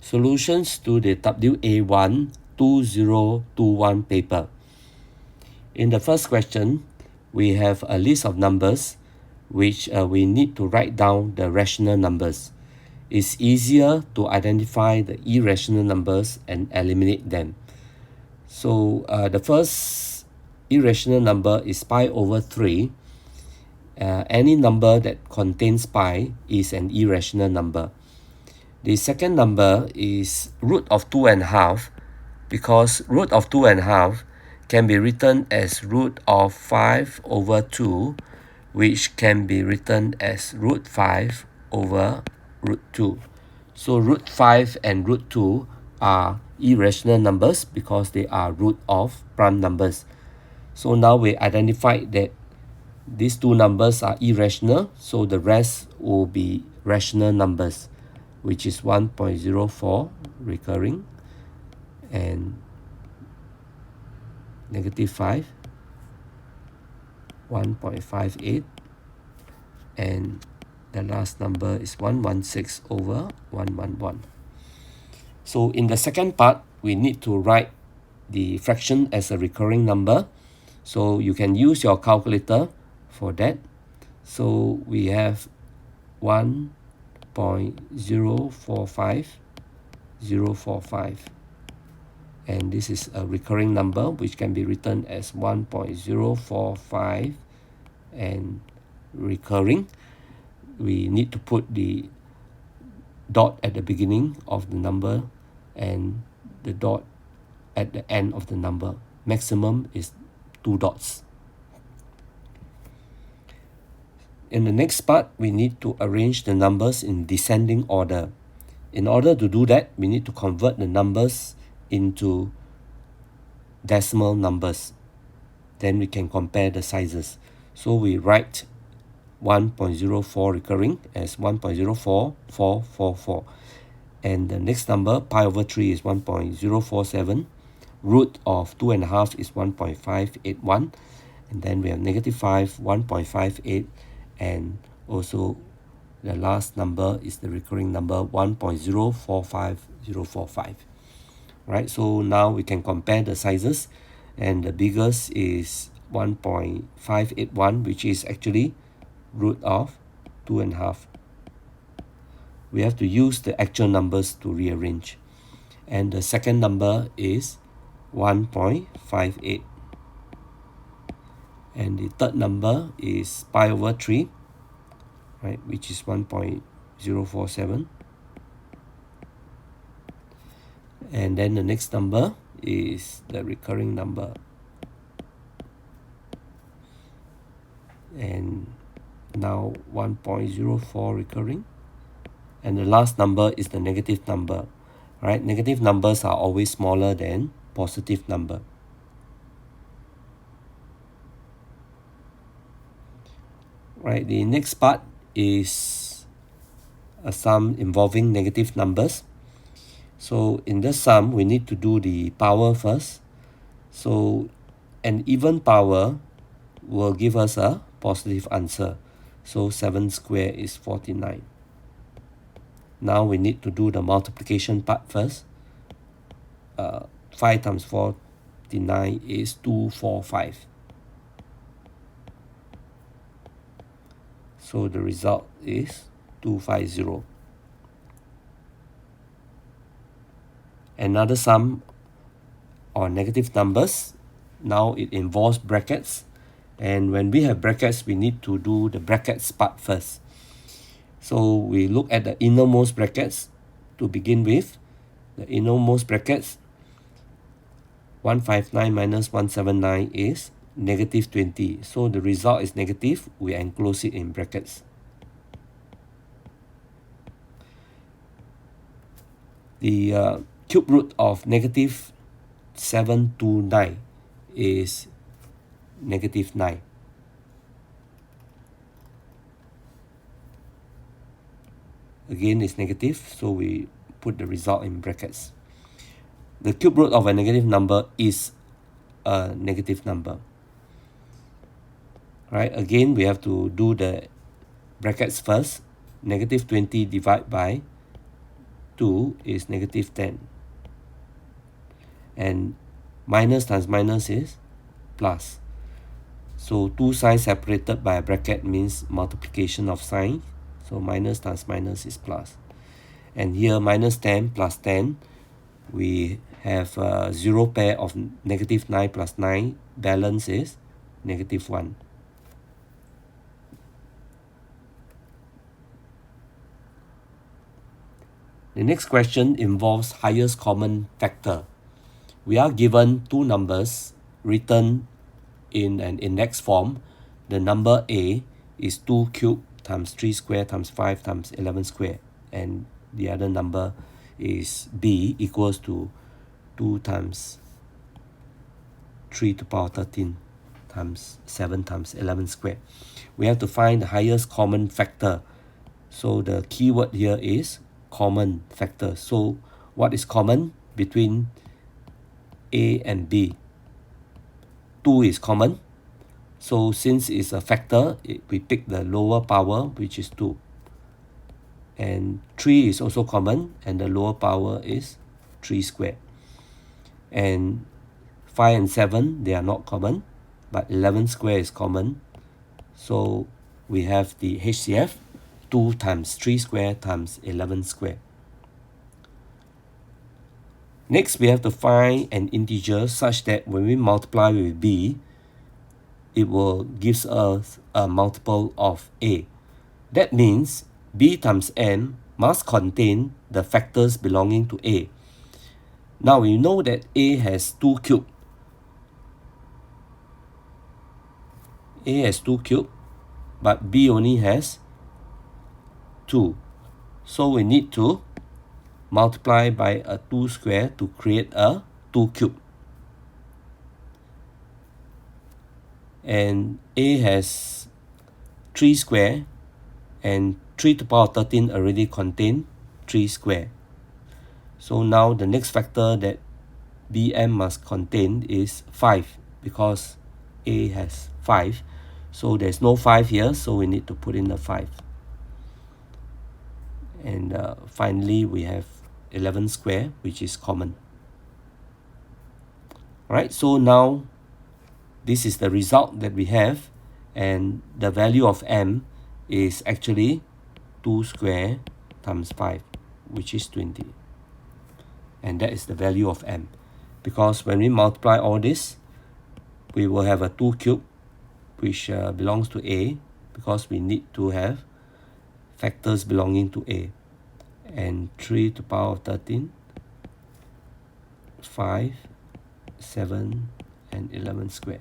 Solutions to the WA1 2021 paper. In the first question, we have a list of numbers which we need to write down the rational numbers. It's easier to identify the irrational numbers and eliminate them. So the first irrational number is pi over 3. Any number that contains pi is an irrational number. The second number is root of 2.5, because root of 2.5 can be written as root of 5 over 2, which can be written as root 5 over root 2. So root 5 and root 2 are irrational numbers because they are root of prime numbers. So now we identified that these two numbers are irrational, so the rest will be rational numbers, which is 1.04 recurring and -5, 1.58, and the last number is 116 over 111. So in the second part, we need to write the fraction as a recurring number. So you can use your calculator for that. So we have 1.045045, and this is a recurring number which can be written as 1.045 and recurring. We need to put the dot at the beginning of the number and the dot at the end of the number. Maximum is 2 dots. In the next part, we need to arrange the numbers in descending order. In order to do that, we need to convert the numbers into decimal numbers. Then we can compare the sizes. So we write 1.04 recurring as 1.04444. And the next number, pi over 3, is 1.047. Root of 2.5 is 1.581. And then we have -5, 1.58, and also the last number is the recurring number 1.045045. Right, so now we can compare the sizes, and the biggest is 1.581, which is actually root of 2.5. We have to use the actual numbers to rearrange. And the second number is 1.58. And the third number is pi over 3, right, which is 1.047. And then the next number is the recurring number. And now 1.04 recurring. And the last number is the negative number. Right? Negative numbers are always smaller than positive number. Right, the next part is a sum involving negative numbers. So in this sum, we need to do the power first. So an even power will give us a positive answer. So 7 squared is 49. Now we need to do the multiplication part first. 5 times 49 is 245. So the result is 250. Another sum on negative numbers. Now it involves brackets. And when we have brackets, we need to do the brackets part first. So we look at the innermost brackets to begin with. The innermost brackets, 159 minus 179 is -20. So the result is negative. We enclose it in brackets. The cube root of -729 is -9. Again, it's negative, so we put the result in brackets. The cube root of a negative number is a negative number. Right, again, we have to do the brackets first. -20 divided by 2 is negative 10. And minus times minus is plus. So two signs separated by a bracket means multiplication of sign. So minus times minus is plus. And here minus 10 plus 10, we have a zero pair of negative 9 plus 9. Balance is negative 1. The next question involves highest common factor. We are given two numbers written in an index form. The number A is 2 cubed times 3 square times 5 times 11 square. And the other number is B equals to 2 times 3 to the power 13 times 7 times 11 square. We have to find the highest common factor. So the keyword here is common factor. So what is common between A and B? 2 is common. So since it's a factor, we pick the lower power, which is 2. And 3 is also common, and the lower power is 3 squared. And 5 and 7, they are not common, but 11 squared is common. So we have the HCF, 2 times 3 squared times 11 squared. Next, we have to find an integer such that when we multiply with B, it will give us a multiple of A. That means B times n must contain the factors belonging to A. Now we know that A has 2 cubed. A has 2 cubed, but B only has 2. So we need to multiply by a 2 square to create a 2 cube. And A has 3 square, and 3 to the power 13 already contain 3 square. So now the next factor that Bm must contain is 5, because A has 5. So there's no 5 here, so we need to put in the 5. And finally, we have 11 square, which is common. Alright, so now this is the result that we have, and the value of m is actually 2 square times 5, which is 20. And that is the value of m. Because when we multiply all this, we will have a 2 cube, which belongs to A, because we need to have factors belonging to A. And 3 to the power of 13, 5, 7, and 11 square.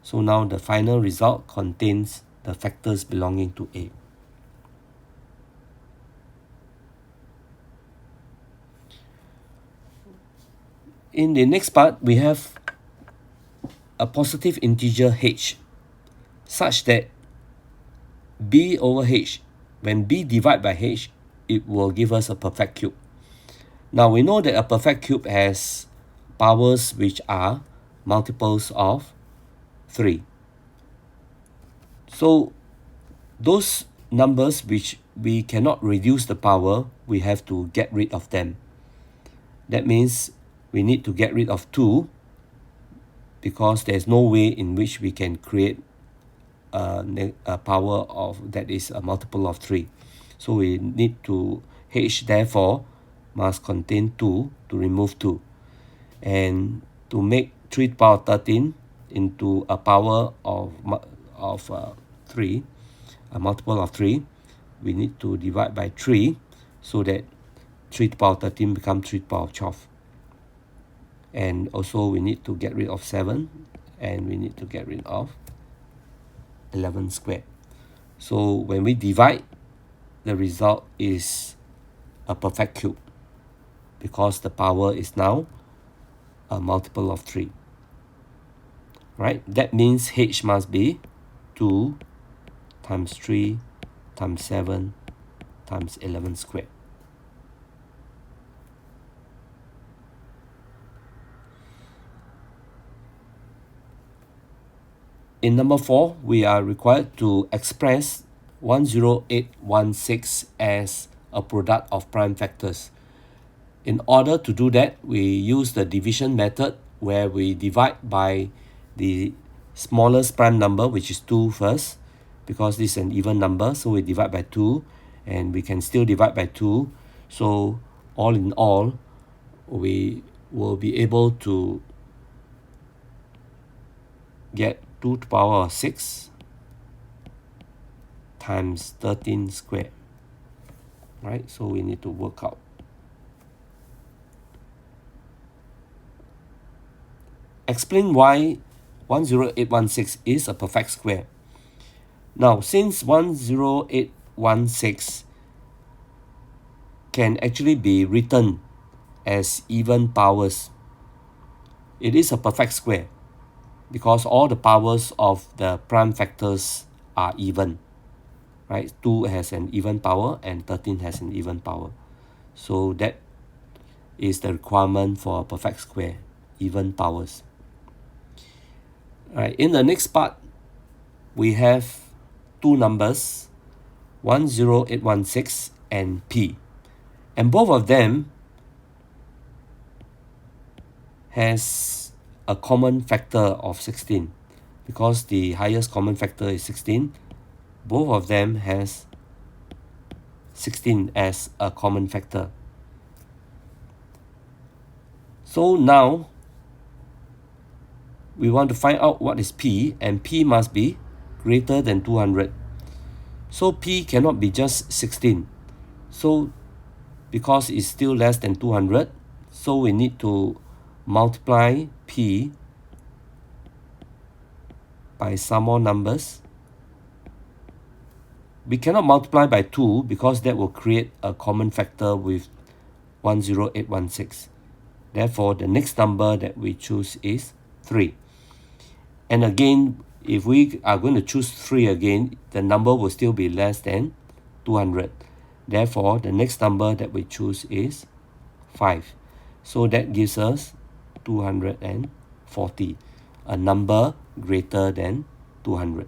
So now the final result contains the factors belonging to A. In the next part, we have a positive integer h, such that b over h, when b divide by h, it will give us a perfect cube. Now we know that a perfect cube has powers which are multiples of 3. So those numbers which we cannot reduce the power, we have to get rid of them. That means we need to get rid of 2, because there's no way in which we can create a power of that is a multiple of 3. So we need to h therefore must contain 2 to remove 2. And to make 3 to the power 13 into a power of 3, a multiple of 3, we need to divide by 3, so that 3 to the power 13 becomes 3 to the power 12. And also we need to get rid of 7, and we need to get rid of 11 squared. So when we divide, the result is a perfect cube, because the power is now a multiple of 3. Right? That means h must be 2 times 3 times 7 times 11 squared. In number 4, we are required to express 10816 as a product of prime factors. In order to do that, we use the division method where we divide by the smallest prime number, which is 2 first, because this is an even number, so we divide by 2, and we can still divide by 2. So all in all, we will be able to get 2 to the power of 6 times 13 squared. Right? So we need to work out. Explain why 10816 is a perfect square. Now, since 10816 can actually be written as even powers, it is a perfect square because all the powers of the prime factors are even. Right? 2 has an even power and 13 has an even power. So that is the requirement for a perfect square, even powers. Right, in the next part, we have two numbers, 10816 and P. And both of them has a common factor of 16. Because the highest common factor is 16, both of them has 16 as a common factor. So now, we want to find out what is P, and P must be greater than 200. So P cannot be just 16. So because it's still less than 200, so we need to multiply P by some more numbers. We cannot multiply by 2 because that will create a common factor with 10816. Therefore, the next number that we choose is 3. And again, if we are going to choose 3 again, the number will still be less than 200. Therefore, the next number that we choose is 5. So that gives us 240, a number greater than 200.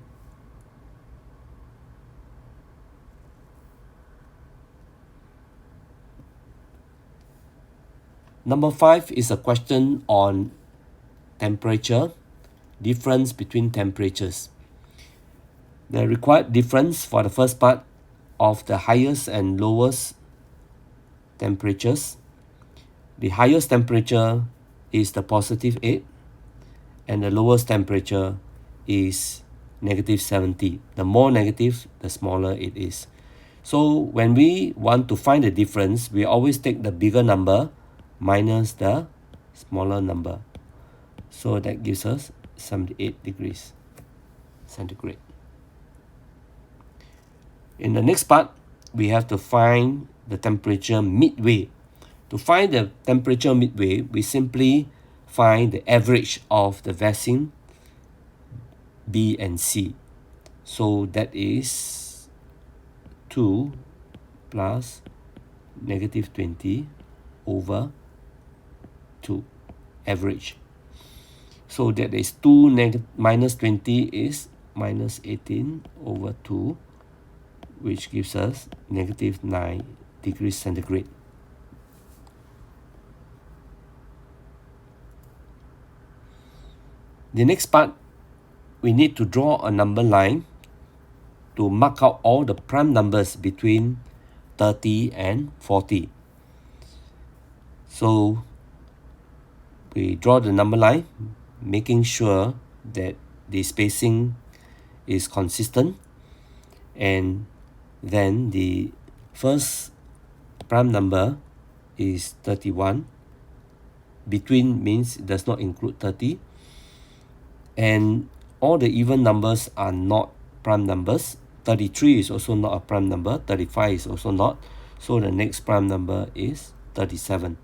Number 5 is a question on temperature, difference between temperatures. The required difference for the first part of the highest and lowest temperatures. The highest temperature is the positive 8 and the lowest temperature is negative 70. The more negative, the smaller it is. So when we want to find the difference, we always take the bigger number minus the smaller number. So that gives us 78 degrees centigrade. In the next part, we have to find the temperature midway. To find the temperature midway, we simply find the average of the vaccine B and C. So that is 2 plus negative 20 over 2, average. So that is 2 minus 20 is minus 18 over 2, which gives us negative 9 degrees centigrade. The next part, we need to draw a number line to mark out all the prime numbers between 30 and 40. So we draw the number line, making sure that the spacing is consistent, and then the first prime number is 31. Between means it does not include 30, and all the even numbers are not prime numbers. 33 is also not a prime number, 35 is also not, so the next prime number is 37.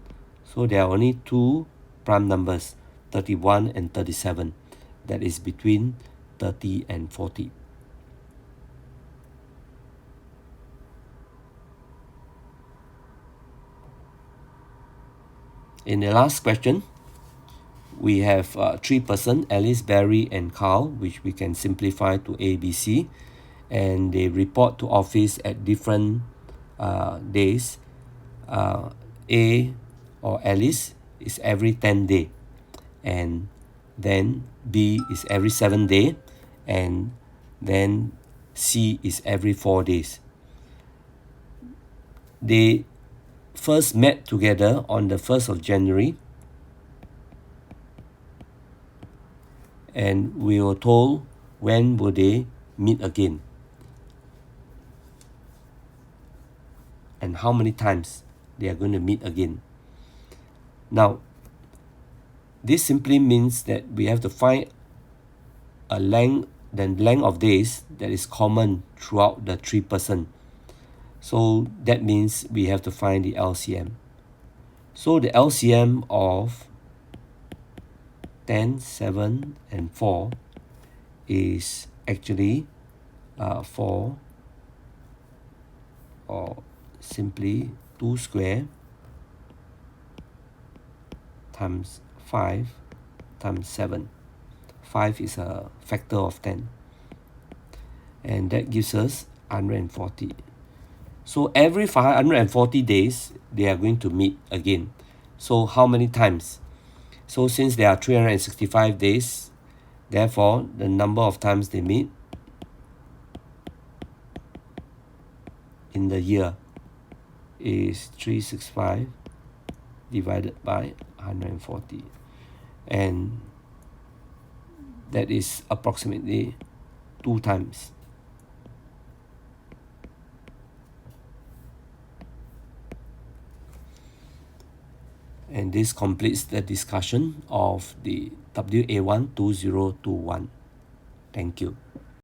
So there are only two prime numbers, 31 and 37, that is between 30 and 40. In the last question, we have 3 persons, Alice, Barry, and Carl, which we can simplify to A, B, C, and they report to office at different days. A or Alice is every 10 day, and then B is every 7 day, and then C is every 4 days. They first met together on the 1st of January, and we were told when will they meet again and how many times they are going to meet again. Now, this simply means that we have to find the length of days that is common throughout the 3 person. So that means we have to find the LCM. So the LCM of 10, 7, and 4 is actually 4, or simply 2 square times 5 times 7. 5 is a factor of 10, and that gives us 140. So every 540 days, they are going to meet again. So how many times? So since there are 365 days, therefore the number of times they meet in the year is 365 divided by 140, and that is approximately 2 times. And this completes the discussion of the WA1 2021. Thank you.